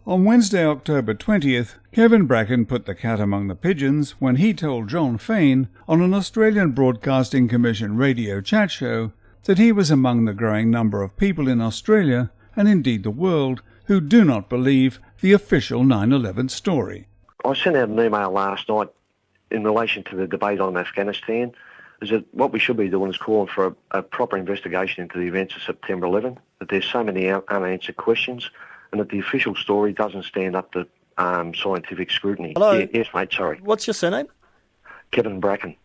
On Wednesday, October 20th, Kevin Bracken put the cat among the pigeons when he told John Fain on an Australian Broadcasting Commission radio chat show that he was among the growing number of people in Australia, and indeed the world, who do not believe the official 9/11 story. I sent out an email last night in relation to the debate on Afghanistan, is that what we should be doing is calling for a proper investigation into the events of September 11, that there's so many unanswered questions, and that the official story doesn't stand up to scientific scrutiny. Hello? Yeah, yes, mate, sorry. What's your surname? Kevin Bracken,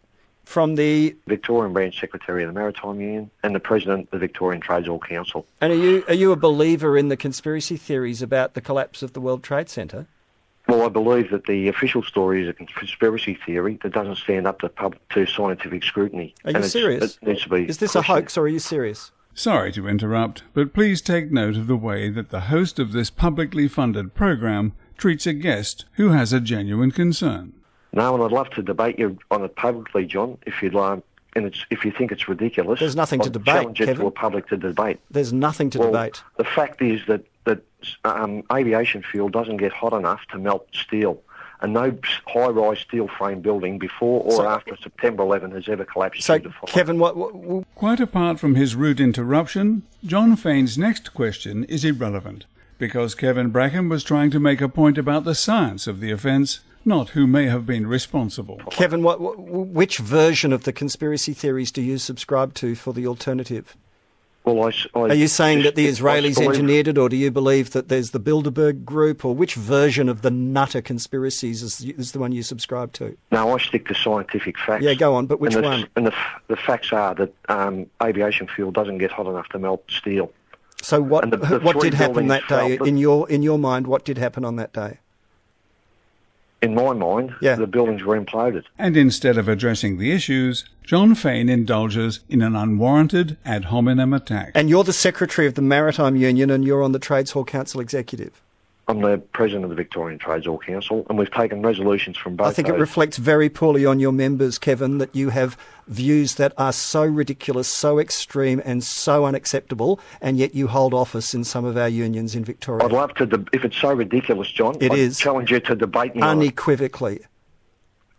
From the... Victorian Branch Secretary of the Maritime Union and the President of the Victorian Trades Hall Council. And are you a believer in the conspiracy theories about the collapse of the World Trade Center? Well, I believe that the official story is a conspiracy theory that doesn't stand up to scientific scrutiny. Are you serious? It needs to be Is this a hoax, or are you serious? Sorry to interrupt, but please take note of the way that the host of this publicly funded program treats a guest who has a genuine concern. No, and I'd love to debate you on it publicly, John, if you'd like. And if you think it's ridiculous, There's nothing to debate, challenge it Kevin. to a public to debate. There's nothing to debate. The fact is that aviation fuel doesn't get hot enough to melt steel, and no high-rise steel frame building before or after September 11 has ever collapsed. So, into fire. Kevin, what... Quite apart from his rude interruption, John Fain's next question is irrelevant, because Kevin Bracken was trying to make a point about the science of the offence, not who may have been responsible. Kevin, which version of the conspiracy theories do you subscribe to for the alternative? Well, Are you saying that the Israelis believe- engineered it, or do you believe that there's the Bilderberg Group, or which version of the Nutter conspiracies is the one you subscribe to? No, I stick to scientific facts. Yeah, go on, but which and one? And the facts are that aviation fuel doesn't get hot enough to melt steel. So what And the what three did happen buildings that day? fell, In your mind, what did happen on that day? In my mind, Yeah. the buildings were imploded. And instead of addressing the issues, John Fain indulges in an unwarranted ad hominem attack. And you're the Secretary of the Maritime Union, and you're on the Trades Hall Council Executive. I'm the President of the Victorian Trades Hall Council, and we've taken resolutions from both I think it those. reflects very poorly on your members, Kevin, that you have views that are so ridiculous, so extreme and so unacceptable, and yet you hold office in some of our unions in Victoria. I'd love to, if it's so ridiculous, John, It I'd is. challenge you to debate me on it. Unequivocally.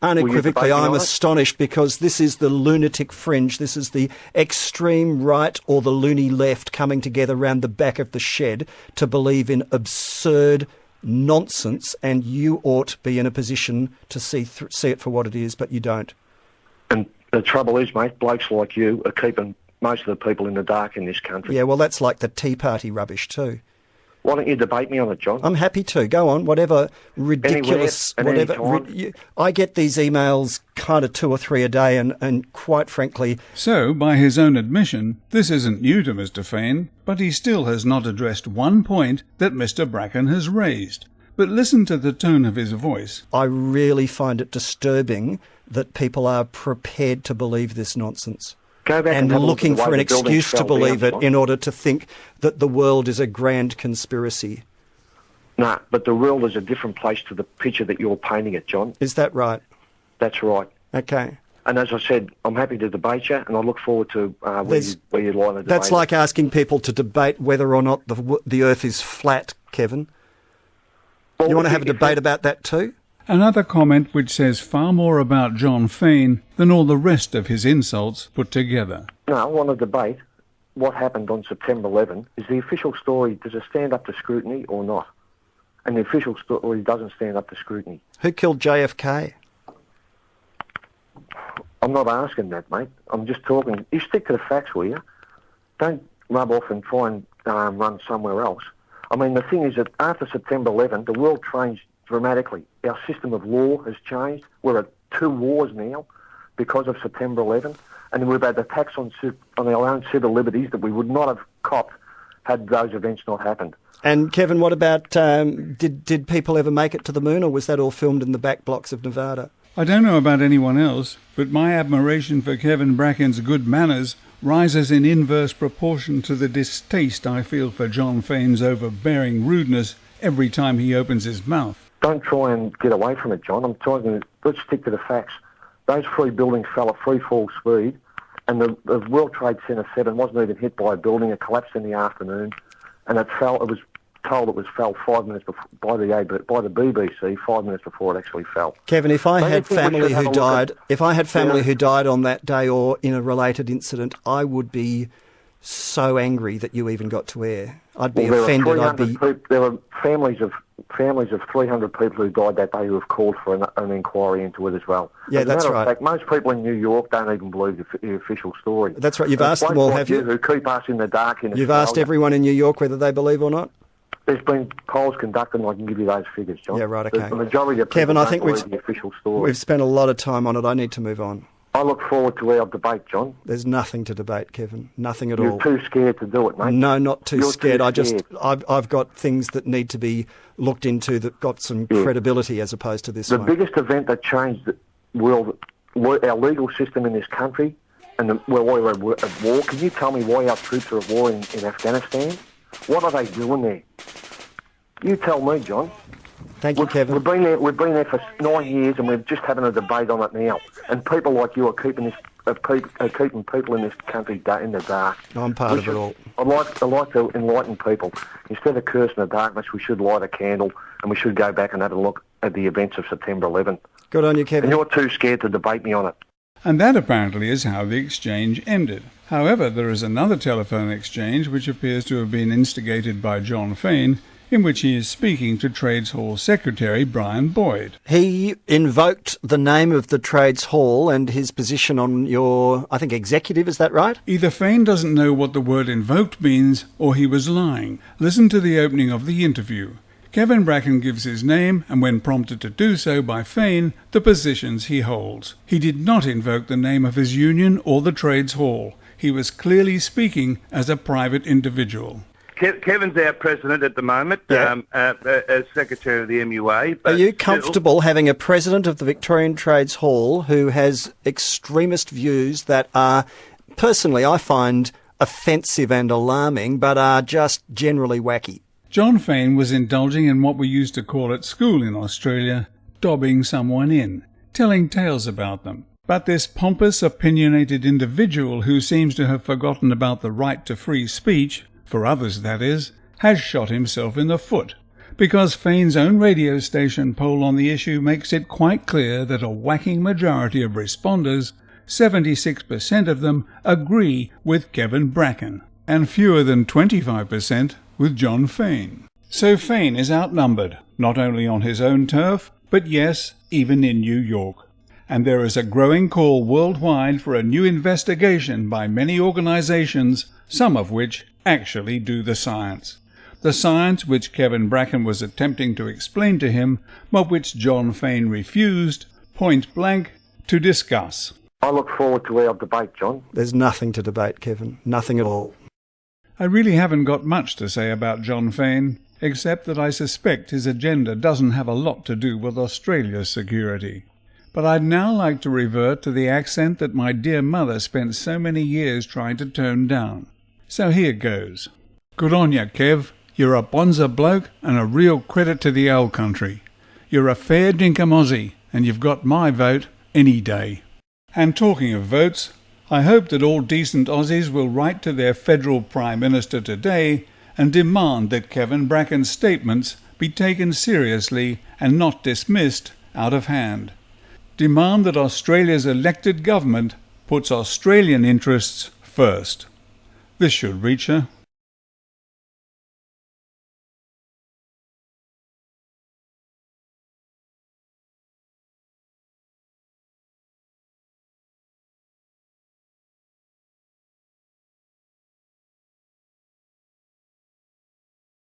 Will you Unequivocally, debate me I'm on it? astonished, because this is the lunatic fringe. This is the extreme right or the loony left coming together round the back of the shed to believe in absurd nonsense, and you ought to be in a position to see it for what it is, but you don't. And the trouble is, mate, blokes like you are keeping most of the people in the dark in this country. Yeah, well, that's like the Tea Party rubbish too. Why don't you debate me on it, John? I'm happy to. Go on, whatever ridiculous... Anywhere, at whatever. any time. I get these emails kind of 2 or 3 a day, and quite frankly... So, by his own admission, this isn't new to Mr. Fain, but he still has not addressed one point that Mr. Bracken has raised. But listen to the tone of his voice. I really find it disturbing that people are prepared to believe this nonsense. Go back And have a look looking at the way for an the buildings excuse to fell down, believe it John. in order to think that the world is a grand conspiracy. No, but the world is a different place to the picture that you're painting it, John. Is that right? That's right. Okay. And as I said, I'm happy to debate you, and I look forward to where you lie in the debate. That's like asking people to debate whether or not the Earth is flat, Kevin. Well, You want to if have a debate about that too? Another comment which says far more about John Fain than all the rest of his insults put together. No, I want to debate what happened on September 11. Is the official story, does it stand up to scrutiny or not? And the official story doesn't stand up to scrutiny. Who killed JFK? I'm not asking that, mate. I'm just talking. You stick to the facts, will you? Don't rub off and try and run somewhere else. I mean, the thing is that after September 11, the world changed dramatically. Our system of law has changed. We're at 2 wars now because of September 11, and we've had attacks on our own civil liberties that we would not have copped had those events not happened. And Kevin, what about, did people ever make it to the moon, or was that all filmed in the back blocks of Nevada? I don't know about anyone else, but my admiration for Kevin Bracken's good manners rises in inverse proportion to the distaste I feel for John Fain's overbearing rudeness every time he opens his mouth. Don't try and get away from it, John. I'm talking, let's stick to the facts. Those 3 buildings fell at free fall speed, and the World Trade Center 7 wasn't even hit by a building. It collapsed in the afternoon, and it fell. It was told it was fell 5 minutes before, by the BBC 5 minutes before it actually fell. Kevin, if I Don't you had think we family should have who a look died, at- if I had family Yeah. who died on that day or in a related incident, I would be so angry that you even got to air. I'd be Well, offended. I'd be. there were families of 300 people who died that day who have called for an inquiry into it as well. Yeah, As a that's matter of right. fact, most people in New York don't even believe the official story. That's right. You've There's asked them blokes all, like have you? Who keep us in the dark in You've Australia. asked everyone in New York whether they believe or not? There's been polls conducted, and I can give you those figures, John. Yeah, right, The- okay. The majority of people Kevin, I don't think believe the official story. We've spent a lot of time on it. I need to move on. I look forward to our debate, John. There's nothing to debate, Kevin. Nothing at You're all. too scared to do it, mate. No, not too You're scared. too scared. I've got things that need to be looked into that got some Yeah. credibility as opposed to this The one. biggest event that changed the world, our legal system in this country, and where we're at war. Can you tell me why our troops are at war in Afghanistan? What are they doing there? You tell me, John. Thank you, Kevin. We've been there for 9 years, and we're just having a debate on it now. And people like you are keeping people in this country in the dark. I'm part of it all. I'd like to enlighten people. Instead of cursing the darkness, we should light a candle, and we should go back and have a look at the events of September 11. Good on you, And Kevin. you're too scared to debate me on it. And that apparently is how the exchange ended. However, there is another telephone exchange which appears to have been instigated by John Fain, in which he is speaking to Trades Hall Secretary Brian Boyd. He invoked the name of the Trades Hall and his position on your, I think, executive, is that right? Either Fain doesn't know what the word invoked means, or he was lying. Listen to the opening of the interview. Kevin Bracken gives his name, and when prompted to do so by Fain, the positions he holds. He did not invoke the name of his union or the Trades Hall. He was clearly speaking as a private individual. Kevin's our president at the moment, Yeah. as secretary of the MUA. Are But you still- comfortable having a president of the Victorian Trades Hall who has extremist views that are, personally, I find offensive and alarming, but are just generally wacky? John Fain was indulging in what we used to call at school in Australia, dobbing someone in, telling tales about them. But this pompous, opinionated individual who seems to have forgotten about the right to free speech, for others that is, has shot himself in the foot, because Fain's own radio station poll on the issue makes it quite clear that a whacking majority of responders, 76% of them, agree with Kevin Bracken, and fewer than 25% with John Fain. So Fain is outnumbered, not only on his own turf, but yes, even in New York. And there is a growing call worldwide for a new investigation by many organizations, some of which actually do the science. The science which Kevin Bracken was attempting to explain to him, but which John Fain refused, point blank, to discuss. I look forward to our debate, John. There's nothing to debate, Kevin. Nothing at all. I really haven't got much to say about John Fain, except that I suspect his agenda doesn't have a lot to do with Australia's security. But I'd now like to revert to the accent that my dear mother spent so many years trying to tone down. So here goes. Good on ya, Kev. You're a bonza bloke and a real credit to the old country. You're a fair dinkum Aussie, and you've got my vote any day. And talking of votes, I hope that all decent Aussies will write to their federal Prime Minister today and demand that Kevin Bracken's statements be taken seriously and not dismissed out of hand. Demand that Australia's elected government puts Australian interests first. This should reach her.